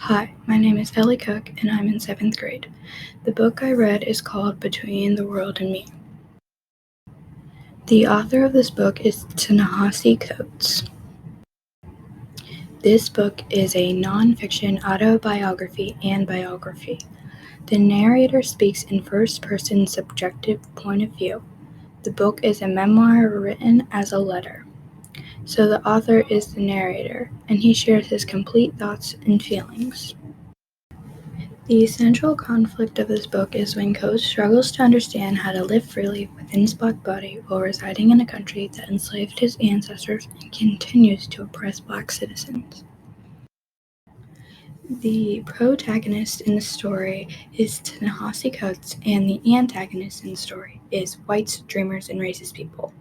Hi, my name is Ellie Cook, and I'm in 7th grade. The book I read is called Between the World and Me. The author of this book is Ta-Nehisi Coates. This book is a non-fiction autobiography and biography. The narrator speaks in first-person subjective point of view. The book is a memoir written as a letter. So the author is the narrator, and he shares his complete thoughts and feelings. The central conflict of this book is when Coates struggles to understand how to live freely within his black body while residing in a country that enslaved his ancestors and continues to oppress black citizens. The protagonist in the story is Ta-Nehisi Coates, and the antagonist in the story is whites, dreamers, and racist people.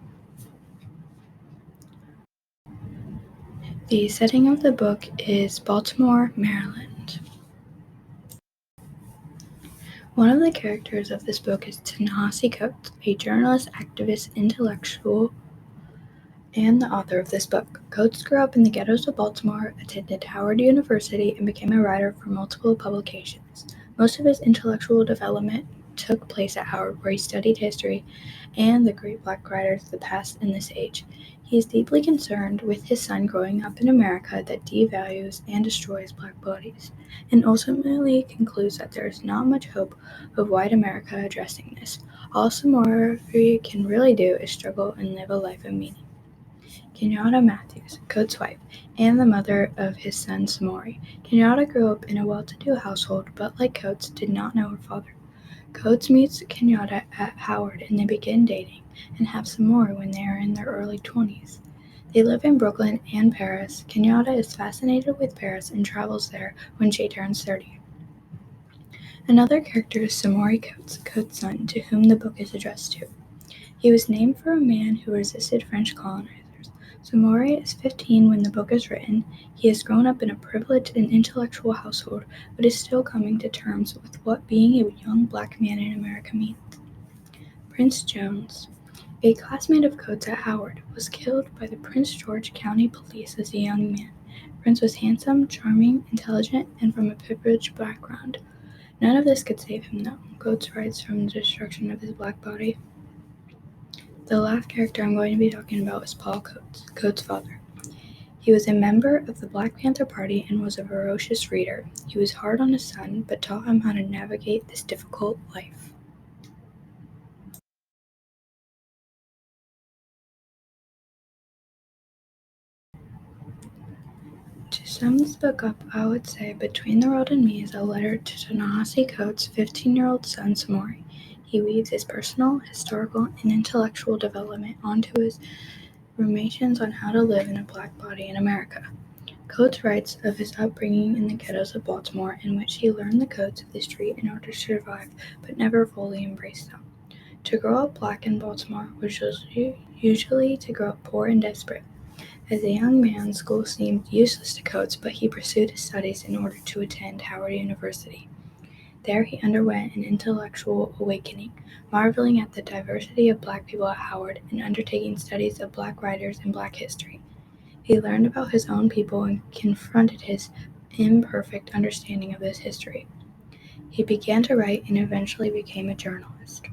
The setting of the book is Baltimore, Maryland. One of the characters of this book is Ta-Nehisi Coates, a journalist, activist, intellectual, and the author of this book. Coates grew up in the ghettos of Baltimore, attended Howard University, and became a writer for multiple publications. Most of his intellectual development took place at Howard, where he studied history and the great black writers of the past and this age. He is deeply concerned with his son growing up in America that devalues and destroys black bodies, and ultimately concludes that there is not much hope of white America addressing this. All Samori can really do is struggle and live a life of meaning. Kenyatta Matthews, Coates' wife, and the mother of his son Samori. Kenyatta grew up in a well-to-do household, but like Coates, did not know her father. Coates meets Kenyatta at Howard, and they begin dating and have Samori when they are in their early 20s. They live in Brooklyn and Paris. Kenyatta is fascinated with Paris and travels there when she turns 30. Another character is Samori Coates, Coates' son, to whom the book is addressed to. He was named for a man who resisted French colonizers. Samori is 15 when the book is written. He has grown up in a privileged and intellectual household, but is still coming to terms with what being a young black man in America means. Prince Jones, a classmate of Coates at Howard, was killed by the Prince George County Police as a young man. Prince was handsome, charming, intelligent, and from a privileged background. None of this could save him, though. Coates writes from the destruction of his black body. The last character I'm going to be talking about is Paul Coates, Coates' father. He was a member of the Black Panther Party and was a voracious reader. He was hard on his son, but taught him how to navigate this difficult life. To sum this book up, I would say Between the World and Me is a letter to Ta-Nehisi Coates' 15-year-old son Samori. He weaves his personal, historical, and intellectual development onto his ruminations on how to live in a black body in America. Coates writes of his upbringing in the ghettos of Baltimore, in which he learned the codes of the street in order to survive, but never fully embraced them. To grow up black in Baltimore was usually to grow up poor and desperate. As a young man, school seemed useless to Coates, but he pursued his studies in order to attend Howard University. There he underwent an intellectual awakening, marveling at the diversity of black people at Howard and undertaking studies of black writers and black history. He learned about his own people and confronted his imperfect understanding of this history. He began to write and eventually became a journalist.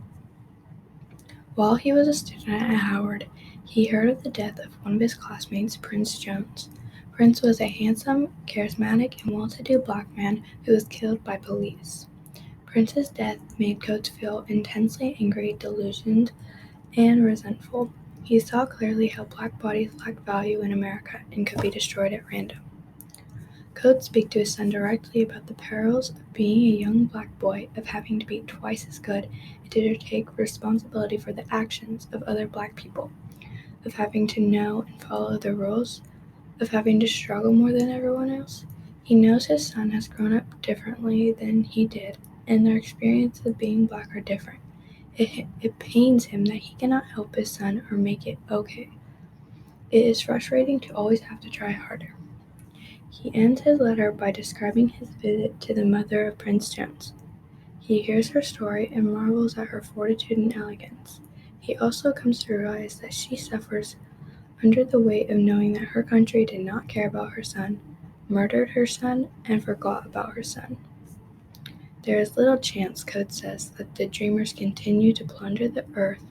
While he was a student at Howard, he heard of the death of one of his classmates, Prince Jones. Prince was a handsome, charismatic, and well-to-do black man who was killed by police. Prince's death made Coates feel intensely angry, delusioned, and resentful. He saw clearly how black bodies lacked value in America and could be destroyed at random. Coates speaks to his son directly about the perils of being a young black boy, of having to be twice as good and to take responsibility for the actions of other black people, of having to know and follow the rules, of having to struggle more than everyone else. He knows his son has grown up differently than he did, and their experiences of being black are different. It pains him that he cannot help his son or make it okay. It is frustrating to always have to try harder. He ends his letter by describing his visit to the mother of Prince Jones. He hears her story and marvels at her fortitude and elegance. He also comes to realize that she suffers under the weight of knowing that her country did not care about her son, murdered her son, and forgot about her son. There is little chance, Code says, that the dreamers continue to plunder the earth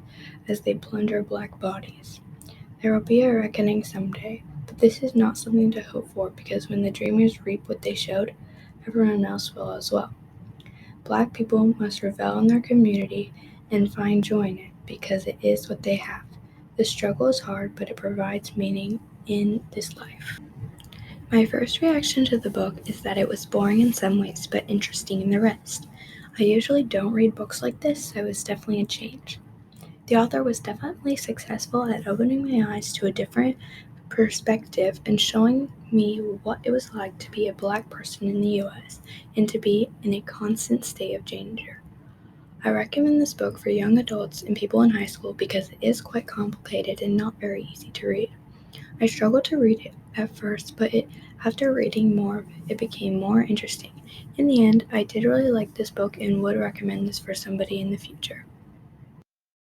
as they plunder black bodies. There will be a reckoning someday, but this is not something to hope for because when the dreamers reap what they sowed, everyone else will as well. Black people must revel in their community and find joy in it because it is what they have. The struggle is hard, but it provides meaning in this life. My first reaction to the book is that it was boring in some ways, but interesting in the rest. I usually don't read books like this, so it was definitely a change. The author was definitely successful at opening my eyes to a different perspective and showing me what it was like to be a black person in the US and to be in a constant state of danger. I recommend this book for young adults and people in high school because it is quite complicated and not very easy to read. I struggled to read it at first, but after reading more of it, it became more interesting. In the end, I did really like this book and would recommend this for somebody in the future.